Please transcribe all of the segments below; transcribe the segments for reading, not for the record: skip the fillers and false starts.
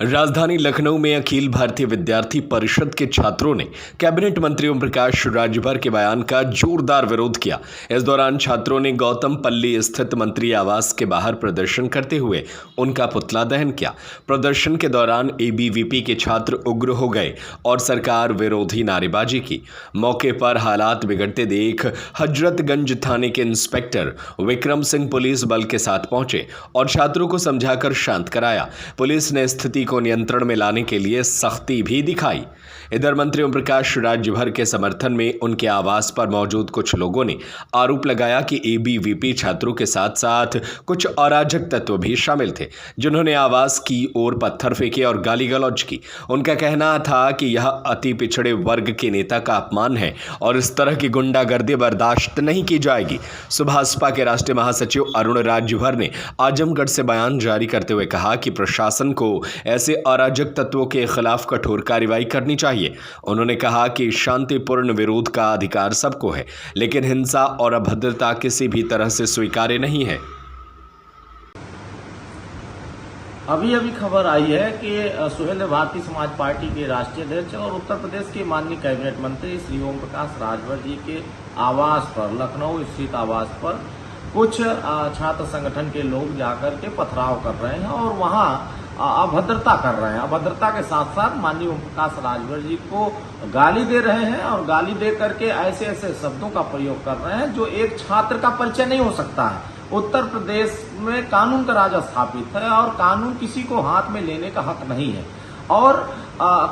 राजधानी लखनऊ में अखिल भारतीय विद्यार्थी परिषद के छात्रों ने कैबिनेट मंत्री ओम प्रकाश राजभर के बयान का जोरदार विरोध किया। इस दौरान छात्रों ने गौतम पल्ली स्थित मंत्री आवास के बाहर प्रदर्शन करते हुए उनका पुतला दहन किया। प्रदर्शन के दौरान एबीवीपी के छात्र उग्र हो गए और सरकार विरोधी नारेबाजी की। मौके पर हालात बिगड़ते देख हजरतगंज थाने के इंस्पेक्टर विक्रम सिंह पुलिस बल के साथ पहुंचे और छात्रों को समझाकर शांत कराया। पुलिस ने स्थिति को नियंत्रण में लाने के लिए सख्ती भी दिखाई। इधर मंत्री ओम प्रकाश राजभर के समर्थन में उनके आवास पर मौजूद कुछ लोगों ने आरोप लगाया कि एबीवीपी छात्रों के साथ साथ कुछ अराजक तत्व भी शामिल थे, जिन्होंने आवास की ओर पत्थर फेंके और गाली गलौज की। उनका कहना था कि यह अति पिछड़े वर्ग के नेता का अपमान है और इस तरह की गुंडागर्दी बर्दाश्त नहीं की जाएगी। सुभाषपा के राष्ट्रीय महासचिव अरुण राजभर ने आजमगढ़ से बयान जारी करते हुए कहा कि प्रशासन को ऐसे अराजक तत्वों के खिलाफ कठोर कार्रवाई करनी चाहिए। उन्होंने कहा कि शांतिपूर्ण विरोध का अधिकार सबको है, लेकिन हिंसा और अभद्रता किसी भी तरह से स्वीकार्य नहीं है। अभी खबर आई है कि सुहेल भारतीय समाज पार्टी के राष्ट्रीय अध्यक्ष और उत्तर प्रदेश के माननीय कैबिनेट मंत्री श्री ओम प्रकाश राजभर जी के आवास पर, लखनऊ स्थित आवास पर कुछ छात्र संगठन के लोग जाकर के पथराव कर रहे हैं और वहां अभद्रता कर रहे हैं। अभद्रता के साथ साथ माननीय ओम प्रकाश राजभर जी को गाली दे रहे हैं और गाली दे करके ऐसे ऐसे शब्दों का प्रयोग कर रहे हैं जो एक छात्र का परिचय नहीं हो सकता है। उत्तर प्रदेश में कानून का राज स्थापित है और कानून किसी को हाथ में लेने का हक नहीं है और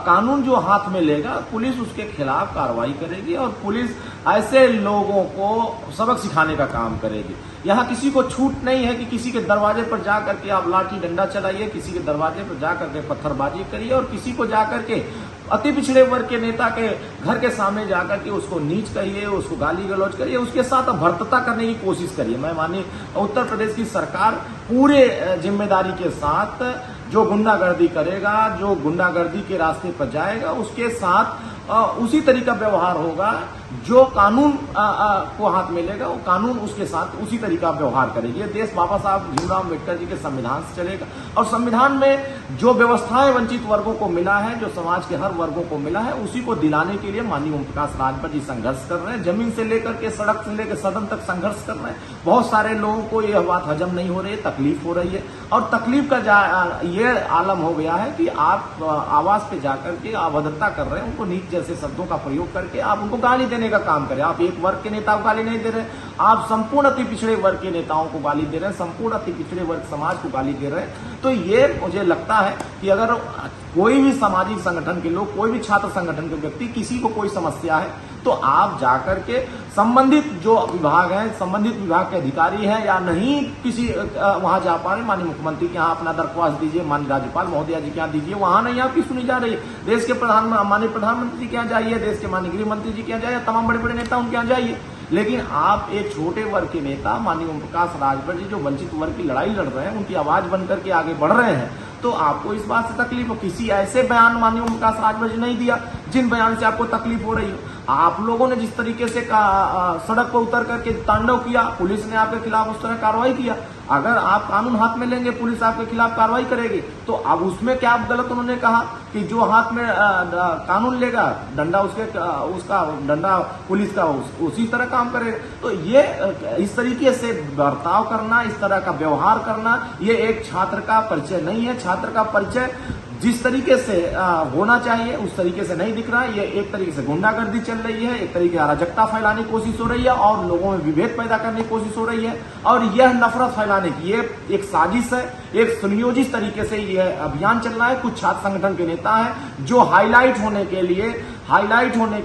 कानून जो हाथ में लेगा पुलिस उसके खिलाफ कार्रवाई करेगी और पुलिस ऐसे लोगों को सबक सिखाने का काम करेगी। यहाँ किसी को छूट नहीं है कि किसी के दरवाजे पर जा करके आप लाठी डंडा चलाइए, किसी के दरवाजे पर जा करके पत्थरबाजी करिए और किसी को जा करके अति पिछड़े वर्ग के नेता के घर के सामने जाकर के उसको नीच कहिए, उसको गाली गलौज करिए, उसके साथ भर्तता करने की कोशिश करिए। मैं मानिए उत्तर प्रदेश की सरकार पूरे जिम्मेदारी के साथ जो गुंडागर्दी करेगा, जो गुंडागर्दी के रास्ते पर जाएगा, उसके साथ उसी तरीका व्यवहार होगा। जो कानून को हाथ में लेगा वो कानून उसके साथ उसी तरीका व्यवहार करेगी। ये देश बाबा साहब भीमराव अम्बेडकर जी के संविधान से चलेगा और संविधान में जो व्यवस्थाएं वंचित वर्गों को मिला है, जो समाज के हर वर्गों को मिला है, उसी को दिलाने के लिए माननीय ओम प्रकाश राजभर जी संघर्ष कर रहे हैं। जमीन से लेकर के सड़क से लेकर सदन तक संघर्ष कर रहे हैं। बहुत सारे लोगों को यह बात हजम नहीं हो रही है, तकलीफ हो रही है और तकलीफ का ये आलम हो गया है कि आप आवास पे जाकर के अभद्रता कर रहे हैं, उनको नीच जैसे शब्दों का प्रयोग करके आप उनको गाली देने का काम करें। आप एक वर्ग के नेता को गाली नहीं दे रहे, आप संपूर्ण अति पिछड़े वर्ग के नेताओं को गाली दे रहे हैं, संपूर्ण अति पिछड़े वर्ग समाज को गाली दे रहे हैं। तो ये मुझे लगता है कि अगर कोई भी सामाजिक संगठन के लोग, कोई भी छात्र संगठन के व्यक्ति, किसी को कोई समस्या है तो आप जाकर के संबंधित जो विभाग है, संबंधित विभाग के अधिकारी हैं या नहीं किसी वहां जा पा रहे, माननीय मुख्यमंत्री के यहाँ अपना दरख्वास्त दीजिए, माननीय राज्यपाल महोदया जी के यहाँ दीजिए। वहां नहीं आपकी सुनी जा रही है, देश के माननीय प्रधानमंत्री के यहाँ जाइए, देश के माननीय गृह मंत्री जी के यहाँ जाइए, तमाम बड़े बड़े नेता उनके यहाँ जाइए। लेकिन आप एक छोटे वर्ग के नेता माननीय ओम प्रकाश राजभर जी जो वंचित वर्ग की लड़ाई लड़ रहे हैं, उनकी आवाज बनकर के आगे बढ़ रहे हैं, तो आपको इस बात से तकलीफ हो। किसी ऐसे बयान माननीय ओम प्रकाश राजभर जी नहीं दिया जिन बयान से आपको तकलीफ हो रही हो। आप लोगों ने जिस तरीके से सड़क पर उतर करके तांडव किया, पुलिस ने आपके खिलाफ उस तरह कार्रवाई किया। अगर आप कानून हाथ में लेंगे, पुलिस आपके खिलाफ कार्रवाई करेगी। तो अब उसमें क्या गलत उन्होंने कहा कि जो हाथ में कानून लेगा, डंडा उसका डंडा पुलिस का उसी तरह काम करेगा। तो ये इस तरीके से बर्ताव करना, इस तरह का व्यवहार करना, ये एक छात्र का परिचय नहीं है। छात्र का परिचय जिस तरीके से होना चाहिए उस तरीके से नहीं दिख रहा है। ये एक तरीके से गुंडागर्दी चल रही है, एक तरीके से अराजकता फैलाने की कोशिश हो रही है और लोगों में विभेद पैदा करने की कोशिश हो रही है और यह नफरत फैलाने की ये एक साजिश है। एक सुनियोजित तरीके से यह अभियान चल रहा है। कुछ छात्र संगठन के नेता हैं जो हाईलाइट होने के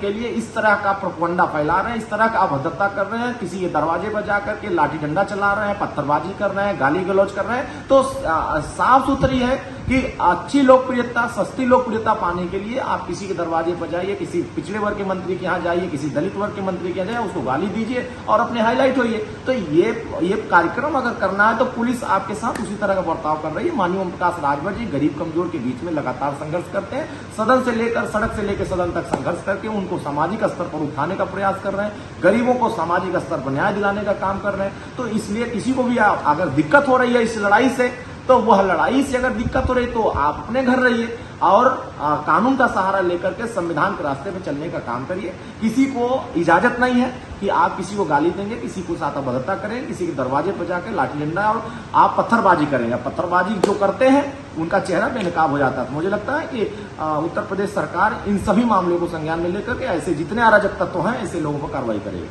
लिए इस तरह का प्रोपगंडा फैला रहे हैं, इस तरह का अभद्रता कर रहे हैं, किसी के दरवाजे पर जाकर के लाठी डंडा चला रहे हैं, पत्थरबाजी कर रहे हैं, गाली गलौज कर रहे हैं। तो साफ सुथरी है कि अच्छी लोकप्रियता, सस्ती लोकप्रियता पाने के लिए आप किसी के दरवाजे पर जाइए, किसी पिछड़े वर्ग के मंत्री के यहाँ जाइए, किसी दलित वर्ग के मंत्री के यहाँ जाइए, उसको गाली दीजिए और अपने हाईलाइट होइए। तो ये कार्यक्रम अगर करना है तो पुलिस आपके साथ उसी तरह का बर्ताव कर रही है। माननीय ओम प्रकाश राजभर जी गरीब कमजोर के बीच में लगातार संघर्ष करते हैं, सदन से लेकर सड़क से लेकर सदन तक संघर्ष करके उनको सामाजिक स्तर पर उठाने का प्रयास कर रहे हैं, गरीबों को सामाजिक स्तर पर न्याय दिलाने का काम कर रहे हैं। तो इसलिए किसी को भी अगर दिक्कत हो रही है इस लड़ाई से तो वह लड़ाई से अगर दिक्कत हो रही तो आप अपने घर रहिए और कानून का सहारा लेकर के संविधान के रास्ते पे चलने का काम करिए। किसी को इजाजत नहीं है कि आप किसी को गाली देंगे, किसी को साथ अभद्रता करेंगे, किसी के दरवाजे पर जाकर लाठी डंडा और आप पत्थरबाजी करेंगे। पत्थरबाजी जो करते हैं उनका चेहरा बेनकाब हो जाता है। मुझे लगता है कि उत्तर प्रदेश सरकार इन सभी मामलों को संज्ञान में लेकर के ऐसे जितने अराजक तत्व हैं ऐसे लोगों पर कार्रवाई करेगी।